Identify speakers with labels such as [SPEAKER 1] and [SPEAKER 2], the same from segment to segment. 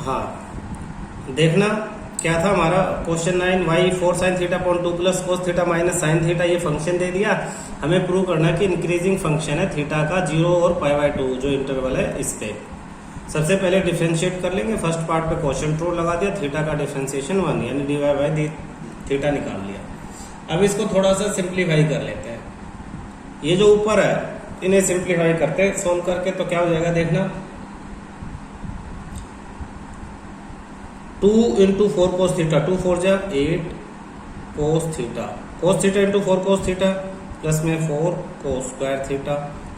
[SPEAKER 1] हाँ, देखना क्या था हमारा question 9, Y 4 sine theta upon 2 plus cos theta minus sine theta, ये फंक्शन दे दिया। हमें प्रूव करना है कि इंक्रीजिंग फंक्शन है थीटा का 0 और π/2 जो इंटरवल है इस पे। सबसे पहले डिफरेंशिएट कर लेंगे। फर्स्ट पार्ट पे क्वेश्चन ट्रू लगा दिया, थीटा का डिफरेंशिएशन 1 यानी dy/d थीटा निकाल लिया। अब इसको थोड़ा सा सिंप्लीफाई कर लेते हैं। ये जो ऊपर है इन्हें सिंप्लीफाई करते हैं सोल्व करके, तो क्या हो जाएगा देखना, 2 इंटू 4 कोस थीटा, 2 4 जा 8 cos theta into 4 cos theta plus में 4 cos square theta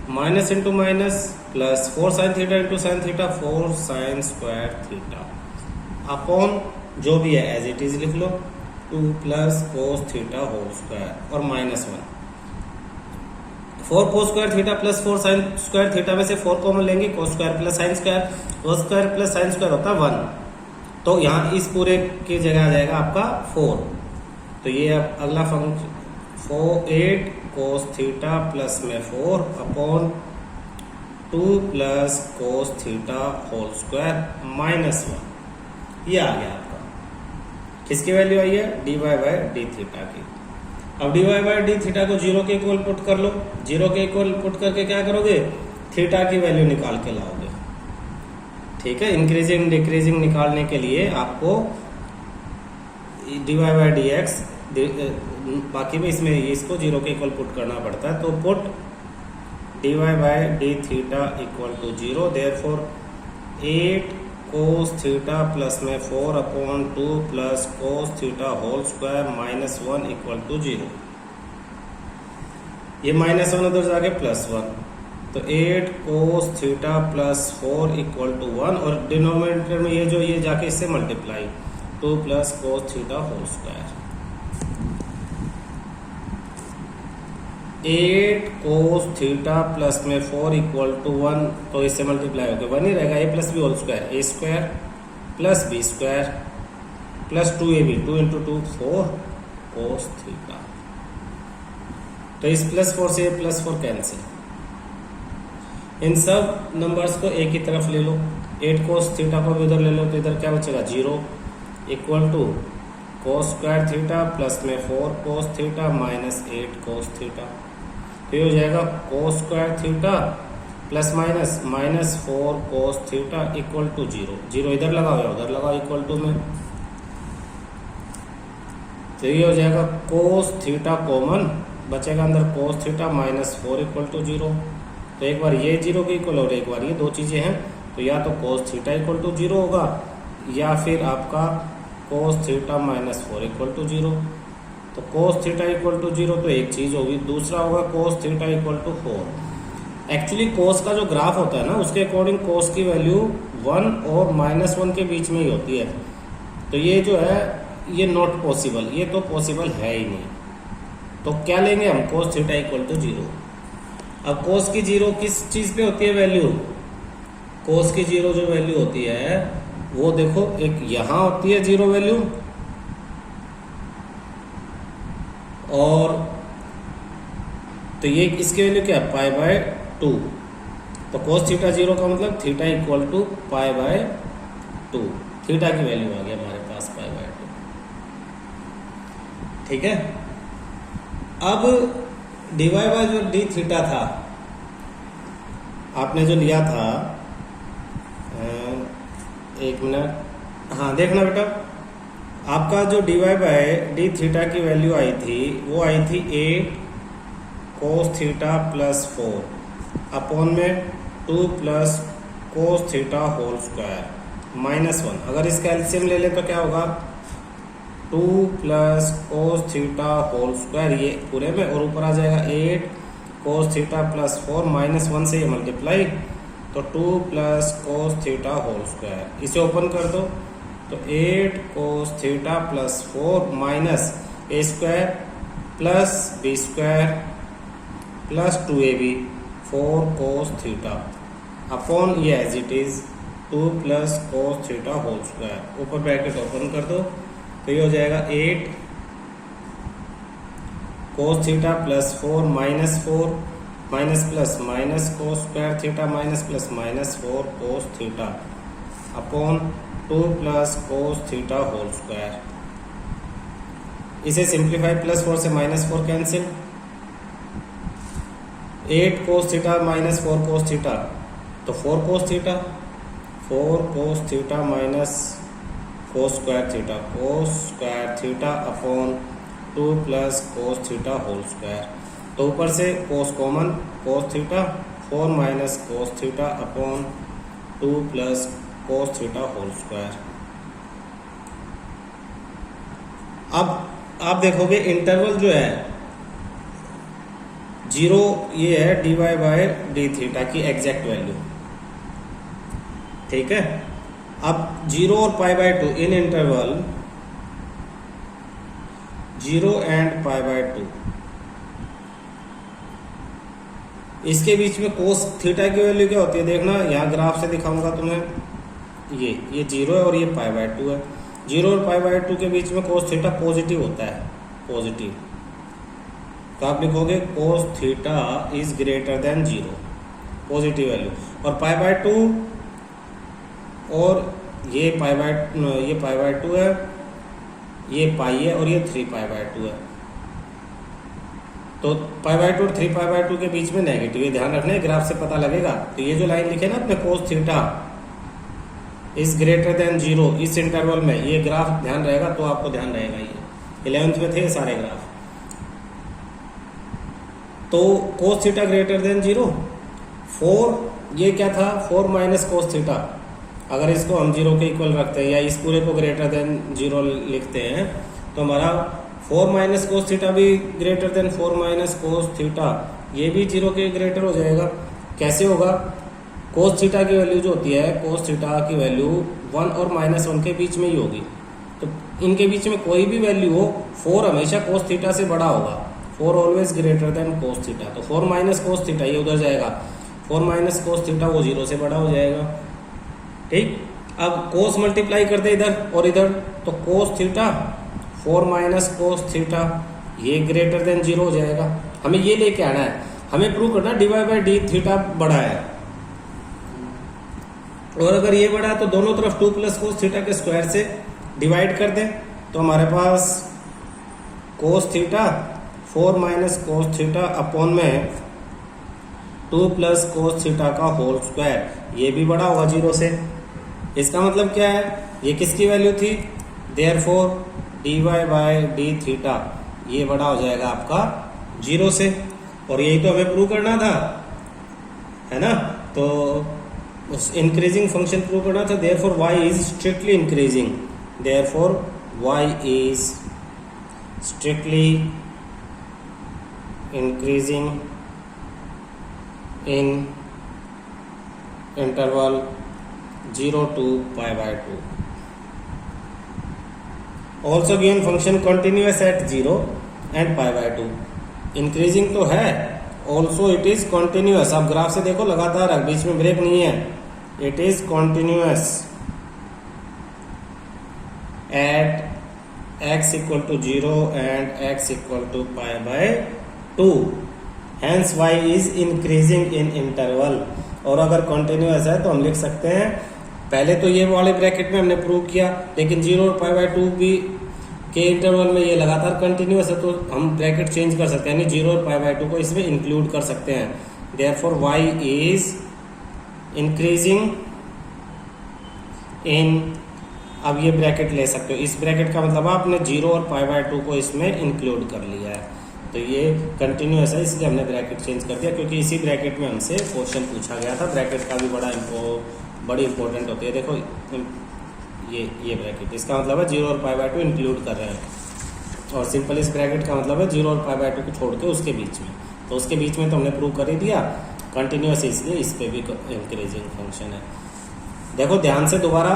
[SPEAKER 1] minus into minus plus 4 sine theta into sine theta 4 sine square theta upon जो भी है एज इट इज लिख लो 2 plus cos theta whole square और minus 1 4 cos square theta plus 4 sine square theta में से 4 common लेंगे, cos square plus sine square, cos square plus sine square होता है 1, तो यहाँ इस पूरे की जगह आ जाएगा आपका 4। तो ये अब अगला फंक्शन 8 कोस थीटा प्लस में 4 upon 2 plus cos theta whole square minus 1, ये आ गया आपका। किसकी वैल्यू आई है? dy/d थीटा की। अब dy/d थीटा को 0 के इक्वल पुट कर लो। 0 के इक्वल पुट करके क्या करोगे? थीटा की वैल्यू निकाल के लाओगे। ठीक है, इंक्रीजिंग डिक्रीजिंग निकालने के लिए आपको dy/dx, बाकी में इसमें इसको 0 के इक्वल पुट करना पड़ता है, तो put dy/d theta equal to 0, therefore 8 cos theta plus में 4 upon 2 plus cos theta whole square minus 1 equal to 0। ये माइनस 1 उधर जाके प्लस 1, तो 8 cos theta plus 4 equal to 1, और डिनोमिनेटर में ये जाके इससे multiply 2 plus cos theta whole square. 8 cos theta plus में 4 इक्वल टू 1, तो इससे मल्टीप्लाई होकर 1 ही रहेगा, a plus B whole square, a square plus B square plus 2ab, 2 into 2 4 cos theta. तो इस प्लस 4 से प्लस 4 कैंसिल। इन सब नंबर्स को एक ही तरफ ले लो। 8 कोस थीटा को भी उधर ले लो, तो इधर क्या बचेगा 0 equal to cos square theta plus में 4 cos theta minus 8 cos theta. तो ये हो जाएगा cos square theta plus minus minus 4 cos theta equal to 0। 0 इधर लगाओ या उधर लगाओ इक्वल टू में, तो ये हो जाएगा कोस थीटा कॉमन बचेगा अंदर, cos theta minus 4 equal to 0। तो एक बार ये 0 के इक्वल और एक बार ये, दो चीजें हैं, तो या तो कोस थीटा इक्वल टू 0 होगा या फिर आपका cos theta minus 4 equal to 0। तो कोस थीटा इक्वल टू 0 तो एक चीज होगी, दूसरा होगा cos theta equal to 4। Actually cos का जो ग्राफ होता है ना, उसके अकॉर्डिंग कोस की वैल्यू 1 और -1 के बीच में ही होती है। तो ये जो है ये नॉट पॉसिबल, ये तो पॉसिबल है ही नहीं। तो क्या लेंगे हम? Cos theta equal to 0। अब कोस की 0 किस चीज पे होती है वैल्यू? कोस की 0 जो वैल्यू होती है वो देखो, एक यहां होती है 0 वैल्यू, और तो ये इसकी वैल्यू क्या है? π/2। तो कोस थीटा 0 का मतलब थीटा इक्वल टू π/2, थीटा की वैल्यू आ गई हमारे पास π/2। ठीक है, अब dy/d थीटा था, आपने जो लिया था, एक मिनट, हाँ देखना बेटा, आपका जो dy/d थीटा की वैल्यू आई थी वो आई थी 8 कोस थीटा प्लस 4 अपॉन में 2 plus cos theta whole square minus 1। अगर इसका एलसीएम ले ले तो क्या होगा? 2 plus cos theta whole square, ये पूरे में, और ऊपर आ जाएगा 8 कोस थीटा प्लस 4 माइनस 1 से ये मल्टीप्लाई, तो 2 plus cos theta whole square. इसे ओपन कर दो, तो 8 cos theta plus 4 minus a square plus b square plus 2ab 4 cos theta upon ये as it is 2 plus cos theta whole square. ऊपर bracket open कर दो, तो ये हो जाएगा 8 cos theta plus 4 minus 4 minus plus minus cos square theta minus plus minus 4 cos theta upon 2 plus cos theta whole square. इसे simplify, plus 4 से -4 cancel, 8 cos theta minus 4 cos theta, तो 4 cos theta, 4 cos theta minus cos square theta upon 2 plus cos theta whole square. तो ऊपर से cos common, cos theta, 4 minus cos theta upon 2 plus cos theta whole square. अब आप देखोगे interval जो है 0, ये है dy बाय डी थीटा की एग्जैक्ट वैल्यू, ठीक है। अब 0 और π/2 इन इंटरवल 0 एंड π/2, इसके बीच में कोस थीटा की वैल्यू क्या होती है देखना, यहाँ ग्राफ से दिखाऊंगा तुम्हें। ये 0 है और ये π/2 है। 0 और π/2 के बीच में कोस थीटा पॉजिटिव होता है, पॉजिटिव। तो आप लिखोगे cos theta is greater than 0, positive value. और π/2 और ये π/2 है, ये पाई है और ये 3π/2 है। तो π/2 और 3π/2 के बीच में नेगेटिव, ये ध्यान रखना है, ग्राफ से पता लगेगा। तो ये जो लाइन लिखे ना अपने, cos theta is greater than 0, इस इंटरवल में ये ग्राफ ध्यान रहेगा तो आपको ध्यान रहेगा। ये 11th में थे ये सारे ग्राफ। तो कोस थीटा ग्रेटर देन 0, 4, ये क्या था, 4 माइनस कोस थीटा। अगर इसको हम 0 के इक्वल रखते हैं या इस पूरे को ग्रेटर देन 0 लिखते हैं तो हमारा 4 माइनस कोस थीटा भी greater than 4 minus cos theta, ये भी 0 के ग्रेटर हो जाएगा। कैसे होगा, कोस थीटा की वैल्यू जो होती है, कोस थीटा की वैल्यू 1 और -1 के बीच में ही होगी। तो इनके बीच में कोई भी वैल्यू हो, 4 हमेशा कोस थीटा से बड़ा होगा, 4 ऑलवेज ग्रेटर देन कोस थीटा। तो 4 माइनस कोस थीटा ये उधर जाएगा, 4 माइनस कोस थीटा वो 0 से बड़ा हो जाएगा, ठीक। अब कोस मल्टीप्लाई कर दे इधर और इधर, तो कोस थीटा 4 माइनस कोस थीटा ये ग्रेटर देन 0 हो जाएगा। हमें ये लेके आना है, हमें प्रूव करना dy बाई डी थीटा बड़ा है। और अगर ये बड़ा है तो दोनों तरफ 2 प्लस कोस थीटा के स्क्वायर से डिवाइड कर दें, तो हमारे पास cos theta 4 minus cos theta upon में 2 प्लस कोस थीटा का होल स्क्वायर, ये भी बड़ा होगा 0 से। इसका मतलब क्या है, ये किसकी वैल्यू थी, therefore dy by D theta ये बड़ा हो जाएगा आपका 0 से। और यही तो हमें प्रूव करना था, है ना। तो उस इंक्रीजिंग फंक्शन प्रूव करना था, therefore y is strictly increasing, therefore y is strictly increasing in interval 0 to π/2। Also given function continuous at 0 and π/2। Increasing तो है, ऑल्सो इट इज कंटिन्यूअस। आप ग्राफ से देखो लगातार है, बीच में ब्रेक नहीं है। It is continuous at x equal to 0 and x equal to π/2। Hence y is increasing in interval। और अगर कंटिन्यूअस है तो हम लिख सकते हैं, पहले तो ये वाले ब्रैकेट में हमने प्रूव किया, लेकिन 0 और π/2 भी के इंटरवल में ये लगातार कंटिन्यूअस है, तो हम ब्रैकेट चेंज कर सकते हैं, यानी 0 और π/2 को इसमें इंक्लूड कर सकते हैं। Therefore y is increasing in, अब ये ब्रैकेट ले सकते हो, इस ब्रैकेट का मतलब आपने 0 और π/2 को इसमें इंक्लूड कर लिया है। तो ये कंटिन्यूअस है, इसलिए हमने ब्रैकेट चेंज कर दिया, क्योंकि इसी ब्रैकेट में हमसे क्वेश्चन पूछा गया था। ब्रैकेट का भी बड़ी इंपॉर्टेंट होती है। देखो ये ब्रैकेट, इसका मतलब है 0 और π/2 इंक्लूड कर रहे हैं, और सिंपल इस ब्रैकेट का मतलब है 0 और π/2 को छोड़ के उसके बीच में। तो उसके बीच में तो हमने प्रूव कर ही दिया, कंटिन्यूअस इसलिए इस पे भी इंक्रीजिंग फंक्शन है। देखो ध्यान से दोबारा,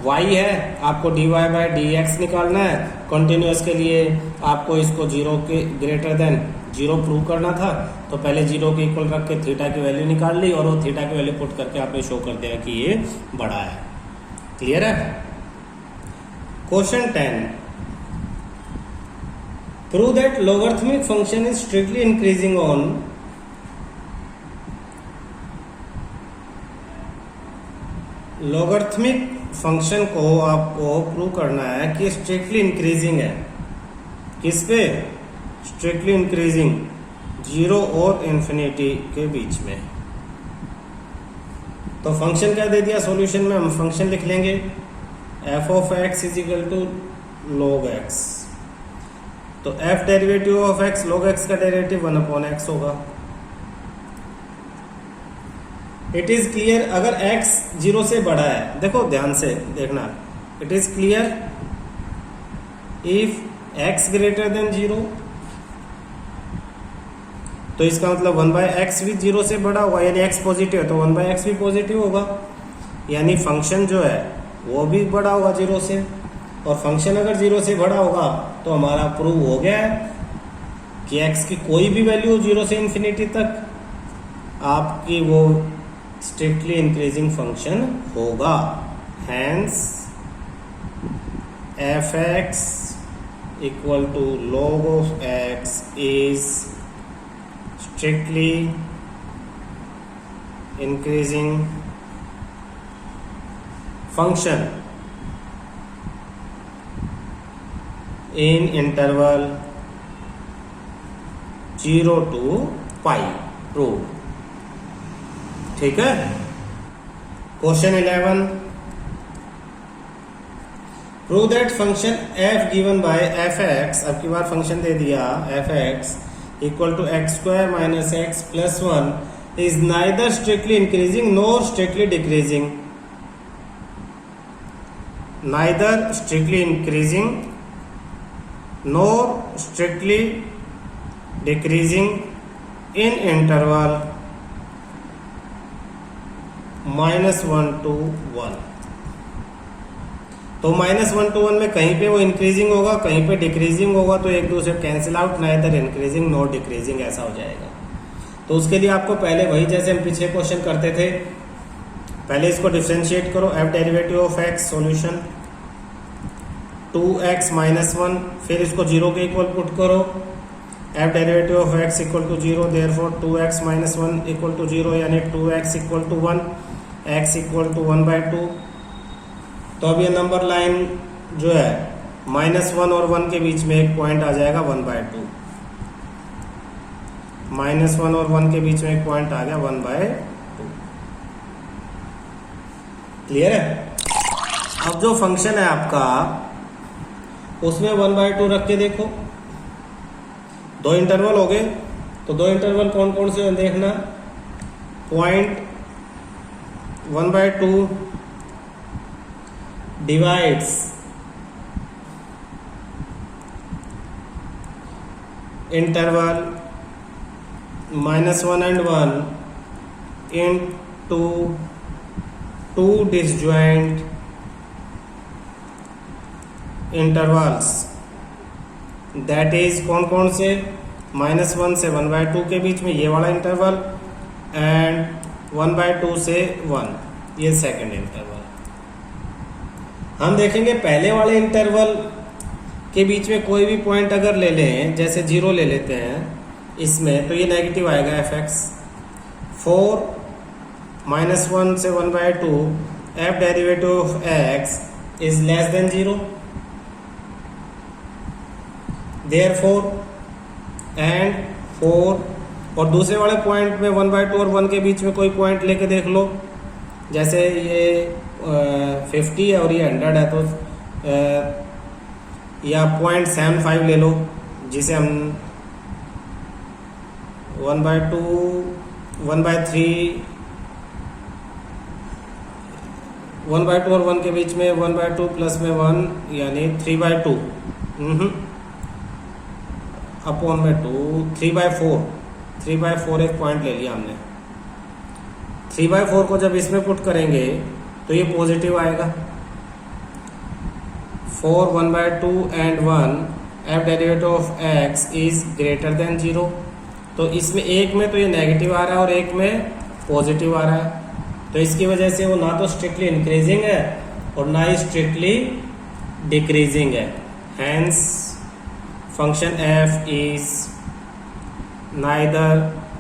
[SPEAKER 1] y है, आपको dy बाई dx निकालना है। कंटिन्यूअस के लिए आपको इसको 0 के ग्रेटर देन 0 प्रूव करना था, तो पहले 0 के इक्वल रख के थीटा की वैल्यू निकाल ली, और वो थीटा की वैल्यू पुट करके आपने शो कर दिया कि ये बड़ा है। क्लियर है। Question 10, prove that logarithmic function is strictly increasing on logarithmic function को आपको प्रूव करना है कि स्ट्रिक्टली इंक्रीजिंग है, किस पे? स्ट्रिक्टली इंक्रीजिंग, 0 और इन्फिनिटी के बीच में। तो फंक्शन क्या दे दिया सॉल्यूशन में? हम फंक्शन लिख लेंगे f of x is equal to log x। तो f derivative of x log x का डेरिवेटिव 1/x होगा। इट इज क्लियर, अगर x 0 से बड़ा है, देखो ध्यान से देखना, it is clear if x greater than 0, तो इसका मतलब 1/x भी 0 से बड़ा होगा, यानी x पॉजिटिव है तो 1/x भी पॉजिटिव होगा, यानी फंक्शन जो है वो भी बड़ा होगा 0 से। और फंक्शन अगर 0 से बड़ा होगा तो हमारा प्रूव हो गया है कि x की कोई भी वैल्यू 0 से इन्फिनिटी तक आपकी वो स्ट्रिक्टली इंक्रीजिंग फंक्शन होगा। Hence f(x) equal to log of x is strictly increasing function in interval 0 to pi। Prove. ठीक है। Question 11, prove that function f given by f(x), अब की बार फंक्शन दे दिया f(x) equal to x square minus x plus 1 is neither strictly increasing nor strictly decreasing, neither strictly increasing nor strictly decreasing in interval -1 to 1। तो -1 to 1 में कहीं पे वो increasing होगा, कहीं पे डिक्रीजिंग होगा, तो एक दूसरे cancel out, neither increasing not decreasing, ऐसा हो जाएगा। तो उसके लिए आपको पहले वही जैसे हम पिछले क्वेश्चन करते थे, पहले इसको डिफरेंशिएट करो, f derivative of x solution 2x - 1, फिर इसको 0 के इक्वल पुट करो, f derivative of x equal to 0, therefore 2x - 1 equal to 0, यानी 2x equal to 1, x equal to 1/2। तो अब ये नंबर लाइन जो है -1 और 1 के बीच में एक पॉइंट आ जाएगा 1/2, -1 और 1 के बीच में एक पॉइंट आ गया 1/2। क्लियर है? अब जो फंक्शन है आपका उसमें 1/2 रख के देखो, दो इंटरवल हो गए, तो दो इंटरवल कौन कौन से देखना, point 1/2 divides interval -1 and 1 into two disjoint intervals, that is कौन कौन से, -1 से 1/2 के बीच में ये वाला इंटरवल, एंड 1/2 से 1 ये सेकंड इंटरवल। हम देखेंगे पहले वाले इंटरवल के बीच में कोई भी पॉइंट अगर ले लें, जैसे 0 ले लेते हैं इसमें, तो ये नेगेटिव आएगा f(x). 4 -1 से 1/2 f derivative of x is less than 0, therefore and 4, और दूसरे वाले पॉइंट में 1/2 और 1 के बीच में कोई पॉइंट लेके देख लो, जैसे ये 50 है और ये 100 है, तो या 0.75 ले लो, जिसे हम 1/2, 1/3, 1/2 और 1 के बीच में 1/2 प्लस में 1 यानी 3/2 अपॉन में 2, 3/4 एक पॉइंट ले लिया हमने। 3/4 को जब इसमें पुट करेंगे तो ये पॉजिटिव आएगा। 4 1/2 and 1 f derivative of x is greater than 0, तो इसमें एक में तो ये नेगेटिव आ रहा है और एक में पॉजिटिव आ रहा है, तो इसकी वजह से वो ना तो स्ट्रिक्टली इंक्रीजिंग है और ना ही स्ट्रिक्टली डिक्रीजिंग है। Hence function f is neither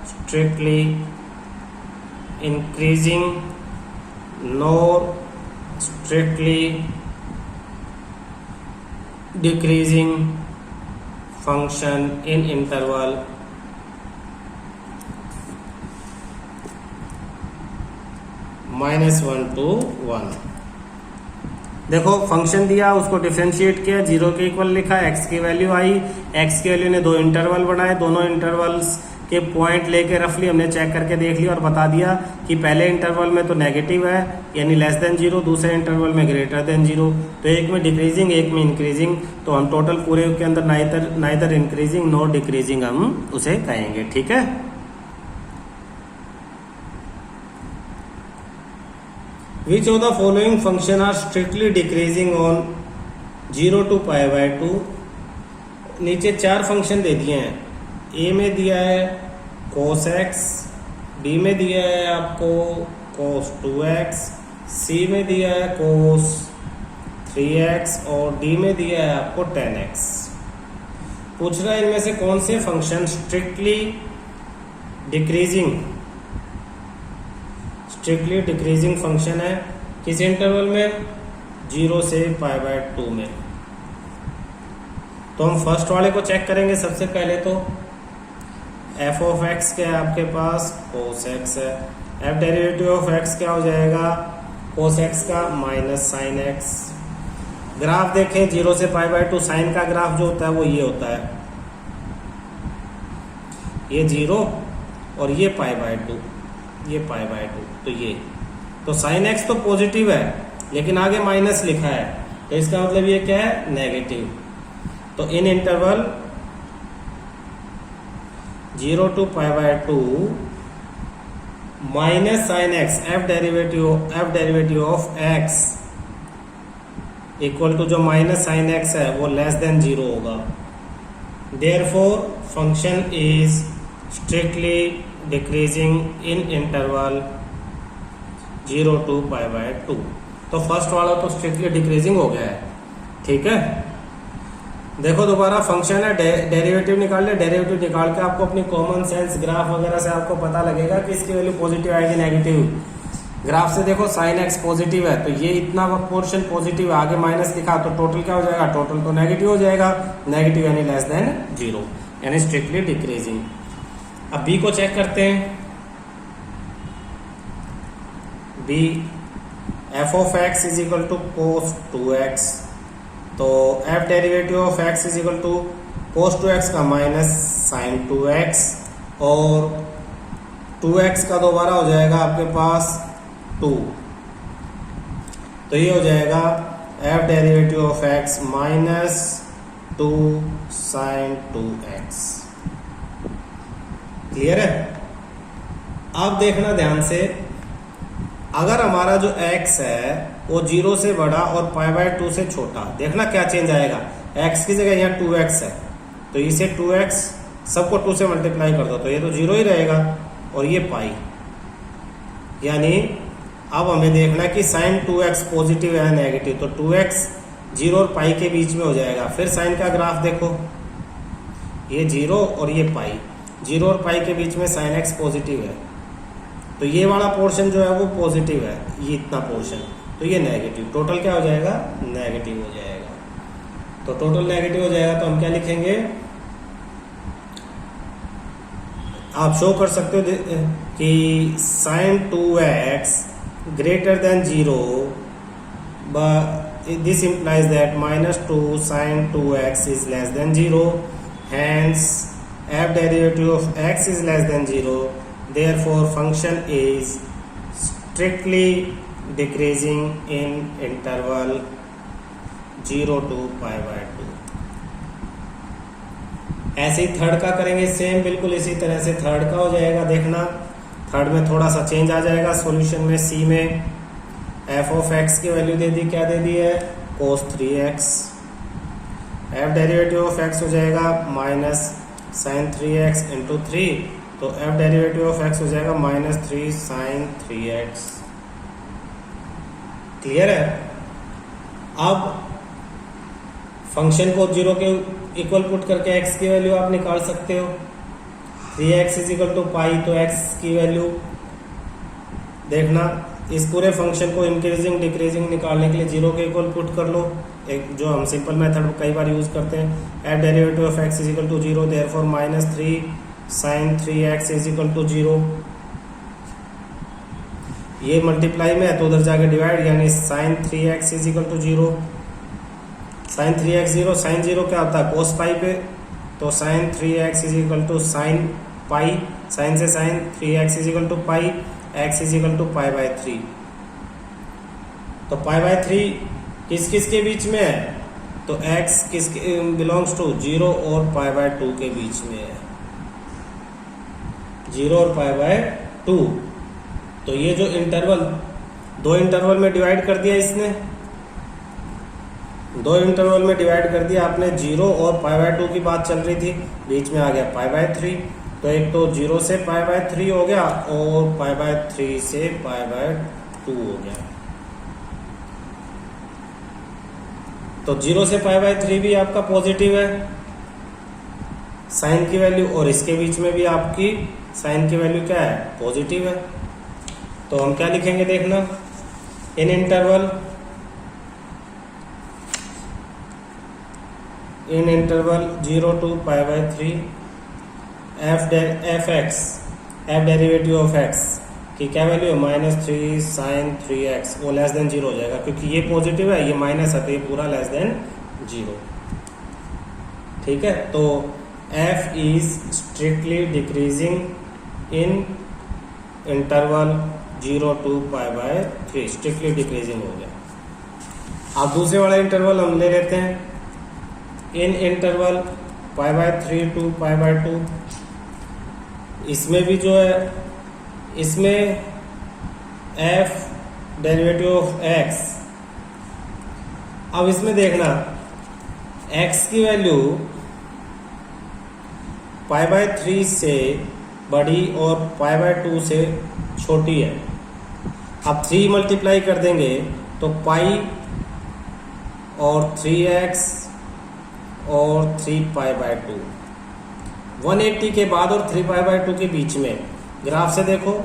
[SPEAKER 1] strictly increasing nor strictly decreasing function in interval -1 to 1। देखो फंक्शन दिया, उसको डिफरेंशिएट किया, 0 के इक्वल लिखा, x की वैल्यू आई, x की वैल्यू ने दो इंटरवल बनाए, दोनों इंटरवल्स के पॉइंट लेके रफली हमने चेक करके देख लिया और बता दिया कि पहले इंटरवल में तो नेगेटिव है यानी लेस देन 0, दूसरे इंटरवल में ग्रेटर देन 0, तो एक में डिक्रीजिंग एक में इंक्रीजिंग, तो हम टोटल पूरे के अंदर नाइदर इंक्रीजिंग नॉर डिक्रीजिंग हम उसे कहेंगे। ठीक है, Which of the following function are strictly decreasing on 0 to π/2? नीचे चार फंक्शन दे दिए हैं, ए में दिया है cos x, बी में दिया है आपको cos 2x, सी में दिया है cos 3x और डी में दिया है आपको tan x। पूछ रहा है इनमें से कौन से फंक्शन स्ट्रिक्टली डिक्रीजिंग फंक्शन है, किस इंटरवल में, 0 से π/2 में। तो हम फर्स्ट वाले को चेक करेंगे सबसे पहले। तो f ऑफ x क्या है आपके पास, cos x है, f डेरिवेटिव ऑफ x क्या हो जाएगा, cos x का माइनस sin x। ग्राफ देखें 0 से π/2, साइन का ग्राफ जो होता है वो ये होता है, ये 0 और ये π/2, ये π/2, तो ये तो sin x तो पॉजिटिव है लेकिन आगे माइनस लिखा है, तो इसका मतलब ये क्या है, नेगेटिव। तो in interval 0 to π/2 minus sin x, f derivative of x equal to जो माइनस sin x है वो लेस देन 0 होगा। Therefore function is strictly decreasing in interval 0 to π/2। तो फर्स्ट वाला तो स्ट्रिक्टली डिक्रीजिंग हो गया है। ठीक है, देखो दोबारा फंक्शन है, डेरिवेटिव निकाल ले, डेरिवेटिव निकाल के आपको अपनी कॉमन सेंस ग्राफ वगैरह से आपको पता लगेगा कि इसकी वैल्यू पॉजिटिव आएगी नेगेटिव। ग्राफ से देखो sin x पॉजिटिव है तो ये इतना पोर्शन पॉजिटिव है, आगे माइनस लिखा तो टोटल क्या हो जाएगा, टोटल तो नेगेटिव हो जाएगा, नेगेटिव यानी लेस देन 0 यानी स्ट्रिक्टली डिक्रीजिंग। अब बी को चेक करते हैं, B f of x is equal to cos 2x, तो f derivative of x is equal to cos 2x का माइनस sin 2x और 2x का दोबारा हो जाएगा आपके पास 2, तो ये हो जाएगा f derivative of x minus 2 sin 2x। Clear है? अब देखना ध्यान से, अगर हमारा जो x है वो 0 से बड़ा और π/2 से छोटा, देखना क्या चेंज आएगा, x की जगह यहाँ 2x है तो इसे 2x सबको 2 से मल्टीप्लाई कर दो तो ये तो 0 ही रहेगा और ये पाई, यानी अब हमें देखना है कि sin 2x पॉजिटिव है नेगेटिव, तो 2x 0 और पाई के बीच में हो जाएगा। फिर साइन का ग्राफ देखो, ये 0 और ये पाई, 0 और पाई के बीच में sin x पॉजिटिव है तो ये वाला पोर्शन जो है वो पॉजिटिव है, ये इतना पोर्शन, तो ये नेगेटिव, टोटल क्या हो जाएगा, नेगेटिव हो जाएगा। तो टोटल नेगेटिव हो जाएगा तो हम क्या लिखेंगे, आप शो कर सकते हो कि sin 2x greater than 0, this implies that minus 2 sin 2x is less than 0, hence f derivative of x is less than 0, therefore function is strictly decreasing in interval 0 to π/2। ऐसे ही थर्ड का करेंगे, same बिल्कुल इसी तरह से third का हो जाएगा। देखना थर्ड में थोड़ा सा चेंज आ जाएगा सॉल्यूशन में, सी में f ऑफ x की वैल्यू दे दी, क्या दे दी है, cos 3x, f derivative of x हो जाएगा माइनस sin 3x इंटू 3, तो f डेरिवेटिव ऑफ x हो जाएगा माइनस 3 sin 3x। क्लियर है? अब फंक्शन को 0 के इक्वल पुट करके x की वैल्यू आप निकाल सकते हो, 3x इज इक्वल टू पाई, तो x की वैल्यू देखना इस पूरे फंक्शन को इंक्रीजिंग डिक्रीजिंग निकालने के लिए जीरो के इक्वल पुट कर लो, एक जो हम सिंपल मेथड कई बार यूज करते हैं। F derivative of X is equal to zero, therefore -3 sin 3x is equal to zero. ये मल्टीप्लाई में है तो उधर जाके डिवाइड, यानी sin 3x is equal to zero. sin 3x zero, sin zero क्या होता है cos पाई पे, तो sin 3x is equal to sin pi, sin से sin 3x is equal to pi, x is equal to pi by 3। तो पाई by 3 किस किस के बीच में है, तो x किस बिलोंग्स टू जीरो और पाई बाय 2 के बीच में है, जीरो और पाई बाय 2। तो ये जो इंटरवल, दो इंटरवल में डिवाइड कर दिया इसने, दो इंटरवल में डिवाइड कर दिया आपने, जीरो और पाई बाय 2 की बात चल रही थी, बीच में आ गया पाई बाय 3। तो एक तो जीरो से पाई बाय 3 हो गया और पाई बाय 3 से पाई बाय 2 हो गया। तो जीरो से पाई बाय 3 भी आपका पॉजिटिव है साइन की वैल्यू, और इसके बीच में भी आपकी साइन की वैल्यू क्या है, पॉजिटिव है। तो हम क्या लिखेंगे देखना, in interval zero to pi by 3 F derivative of X की क्या वैल्यू है, -3 sin 3x, वो लेस देन जीरो हो जाएगा क्योंकि ये पॉजिटिव है, ये माइनस है, तो ये पूरा लेस देन जीरो। ठीक है, तो f is strictly decreasing in interval zero to pi by 3, strictly decreasing हो गया। अब दूसरे वाला इंटरवल हम ले लेते हैं, in interval pi by 3 to pi by 2। इसमें भी जो है, इसमें f डेरिवेटिव ऑफ x, अब इसमें देखना x की वैल्यू पाई बाय 3 से बड़ी और पाई बाय 2 से छोटी है। अब 3 मल्टीप्लाई कर देंगे तो पाई और 3x और 3 पाई बाय 2, 180 के बाद और 3 पाई बाय 2 के बीच में ग्राफ से देखो,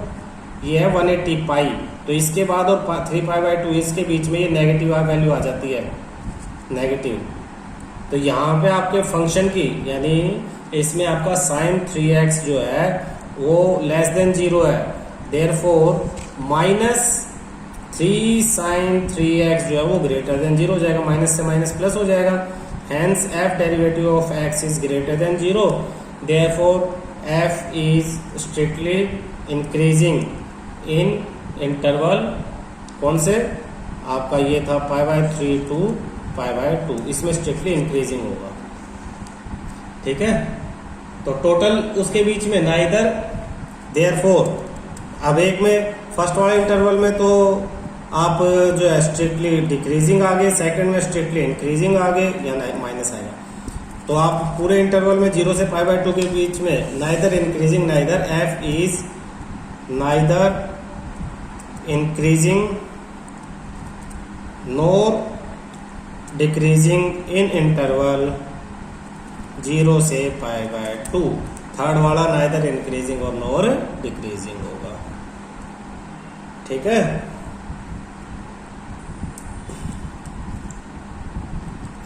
[SPEAKER 1] ये है 180 पाई, तो इसके बाद और 3 पाई बाय 2 इसके बीच में ये नेगेटिव वैल्यू आ जाती है, नेगेटिव। तो यहाँ पे आपके फंक्शन की, यानी इसमें आपका sin 3x जो है वो लेस देन जीरो है, देयरफॉर -3 sin 3x जो है वो ग्रेटर देन जीरो हो जाएगा, माइनस से माइनस प्लस हो जाएगा। Hence f derivative of x is greater than 0. Therefore, f is strictly increasing in interval, कौन से, आपका ये था pi by 3 to pi by 2, इसमें स्ट्रिक्टली इंक्रीजिंग होगा। ठीक है, तो टोटल उसके बीच में नाइदर, देयरफॉर। अब एक में फर्स्ट वाले इंटरवल में तो आप जो है स्ट्रिक्टली डिक्रीजिंग आ गए, सेकंड में स्ट्रिक्टली इंक्रीजिंग आ गए, या माइनस आएगा। तो आप पूरे इंटरवल में जीरो से पाई बाय 2 के बीच में neither increasing neither, f is neither increasing NOR decreasing in interval zero से पाई बाय 2। थर्ड वाला नाइदर इंक्रीजिंग और नोर डिक्रीजिंग होगा। ठीक है,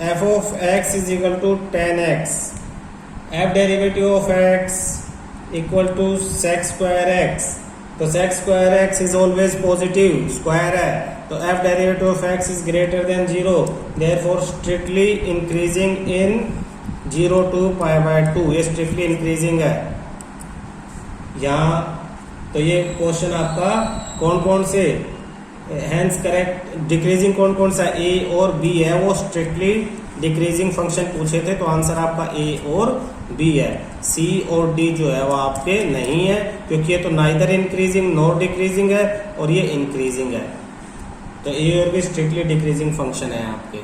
[SPEAKER 1] f of x is equal to tan x, f derivative of x equal to sec square x, तो sec square x is always positive, square है, तो f derivative of x is greater than 0, therefore strictly increasing in 0 to pi by 2, ये strictly increasing है यहाँ। तो ये question आपका कौन कौन से, हैंस करेक्ट, डिक्रीजिंग कौन कौन सा, a और b है, वो स्ट्रिक्टली डिक्रीजिंग फंक्शन पूछे थे, तो आंसर आपका a और b है। c और d जो है वो आपके नहीं है, क्योंकि ये तो नाइदर इंक्रीजिंग नॉर डिक्रीजिंग है और ये इंक्रीजिंग है, तो a और b स्ट्रिक्टली डिक्रीजिंग फंक्शन है आपके।